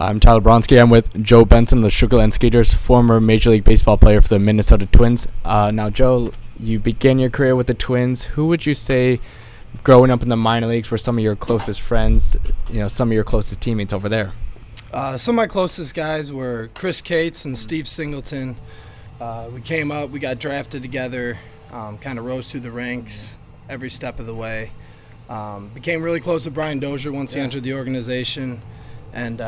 I'm Tyler Bronski. I'm with Joe Benson, the Sugar Land Skeeters, former Major League Baseball player for the Minnesota Twins. Now, Joe, you began your career with the Twins. Who would you say, growing up in the minor leagues, were some of your closest friends, some of your closest teammates over there? Some of my closest guys were Chris Cates and Steve Singleton. We came up, we got drafted together, kind of rose through the ranks every step of the way. Became really close with Brian Dozier once he entered the organization. And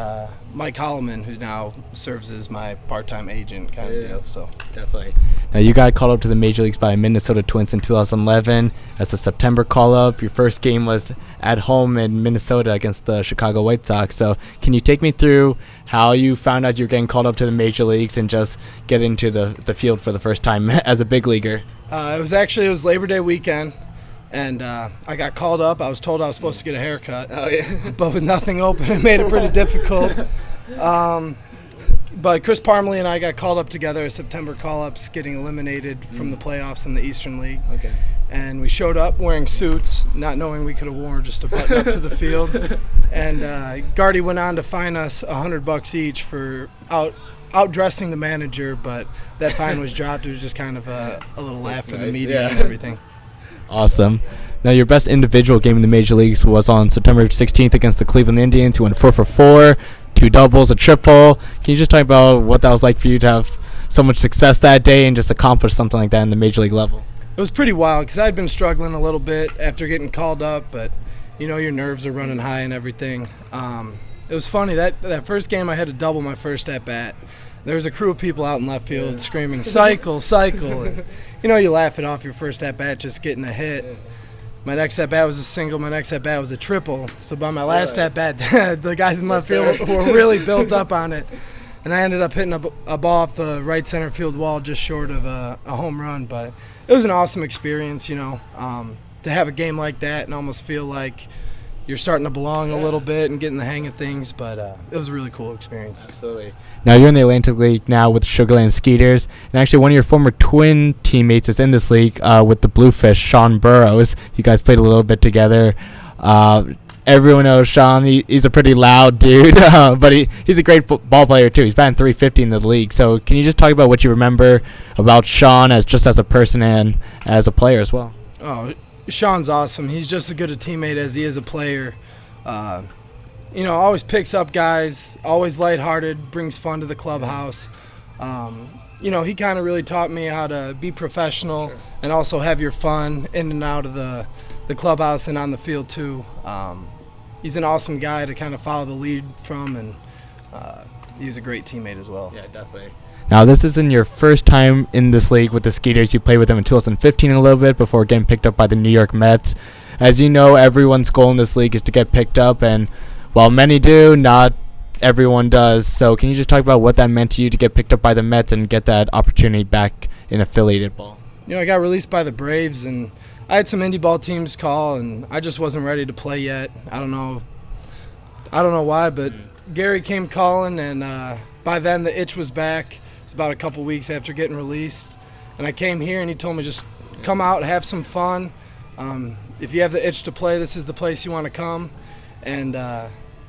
Mike Holloman, who now serves as my part-time agent kind of deal. So definitely. Now, you got called up to the Major Leagues by Minnesota Twins in 2011 as a September call-up. Your first game was at home in Minnesota against the Chicago White Sox. So can you take me through how you found out you're getting called up to the Major Leagues and just get into the field for the first time as a big leaguer? It was Labor Day weekend. And I got called up. I was told I was supposed to get a haircut. Oh, yeah. But with nothing open, it made it pretty difficult. But Chris Parmalee and I got called up together as September call-ups, getting eliminated from the playoffs in the Eastern League. Okay. And we showed up wearing suits, not knowing we could have worn just a button up to the field. And Gardy went on to fine us $100 each for outdressing the manager, but that fine was dropped. It was just kind of a little laugh for the media and everything. Awesome. Now, your best individual game in the Major Leagues was on September 16th against the Cleveland Indians. You went 4 for 4, 2 doubles, a triple. Can you just talk about what that was like for you to have so much success that day and just accomplish something like that in the Major League level? It was pretty wild because I'd been struggling a little bit after getting called up, but your nerves are running high and everything. It was funny that first game I had to double my first at bat. There was a crew of people out in left field screaming, "Cycle, cycle!" And you laugh it off your first at bat just getting a hit. My next at bat was a single. My next at bat was a triple. So by my last at bat, the guys in left field were really built up on it, and I ended up hitting a ball off the right center field wall just short of a home run. But it was an awesome experience, to have a game like that and almost feel like you're starting to belong a little bit and getting the hang of things, but it was a really cool experience. Absolutely. Now, you're in the Atlantic League now with the Sugar Land Skeeters, and actually one of your former Twin teammates is in this league with the Bluefish, Sean Burrows. You guys played a little bit together. Everyone knows Sean. He's a pretty loud dude, but he's a great ball player, too. He's batting .350 in the league. So can you just talk about what you remember about Sean as a person and as a player as well? Oh, Sean's awesome. He's just as good a teammate as he is a player. Always picks up guys, always lighthearted, brings fun to the clubhouse. He kind of really taught me how to be professional and also have your fun in and out of the clubhouse and on the field too. He's an awesome guy to kind of follow the lead from, and he was a great teammate as well. Yeah, definitely. Now, this isn't your first time in this league with the Skeeters. You played with them in 2015 a little bit before getting picked up by the New York Mets. As you know, everyone's goal in this league is to get picked up, and while many do, not everyone does. So can you just talk about what that meant to you to get picked up by the Mets and get that opportunity back in affiliated ball? I got released by the Braves, and I had some indie ball teams call, and I just wasn't ready to play yet. I don't know why, but Gary came calling, and by then the itch was back. About a couple weeks after getting released, and I came here and he told me just come out, have some fun. If you have the itch to play, this is the place you want to come. And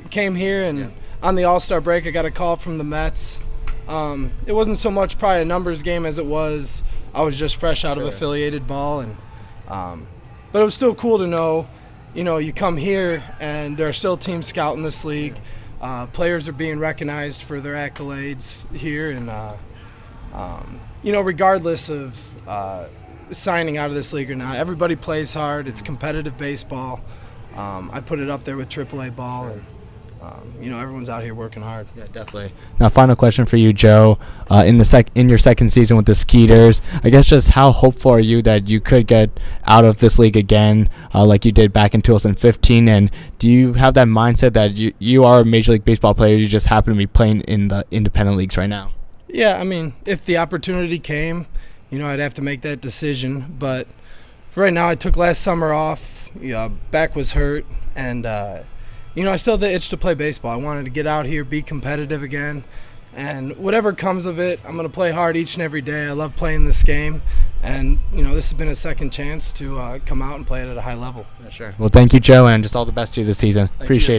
came here, and on the All-Star break I got a call from the Mets. It wasn't so much probably a numbers game as it was I was just fresh out of affiliated ball, and but it was still cool to know you come here and there are still teams scouting this league. Players are being recognized for their accolades here, and regardless of signing out of this league or not, everybody plays hard. It's competitive baseball. I put it up there with AAA ball, and everyone's out here working hard. Yeah, definitely. Now, final question for you, Joe. In your second season with the Skeeters, I guess just how hopeful are you that you could get out of this league again, like you did back in 2015? And do you have that mindset that you are a Major League Baseball player, you just happen to be playing in the independent leagues right now? Yeah, if the opportunity came, I'd have to make that decision. But for right now, I took last summer off. Back was hurt, and I still had the itch to play baseball. I wanted to get out here, be competitive again, and whatever comes of it, I'm going to play hard each and every day. I love playing this game, and this has been a second chance to come out and play it at a high level. Yeah, sure. Well, thank you, Joe, and just all the best to you this season. Appreciate it.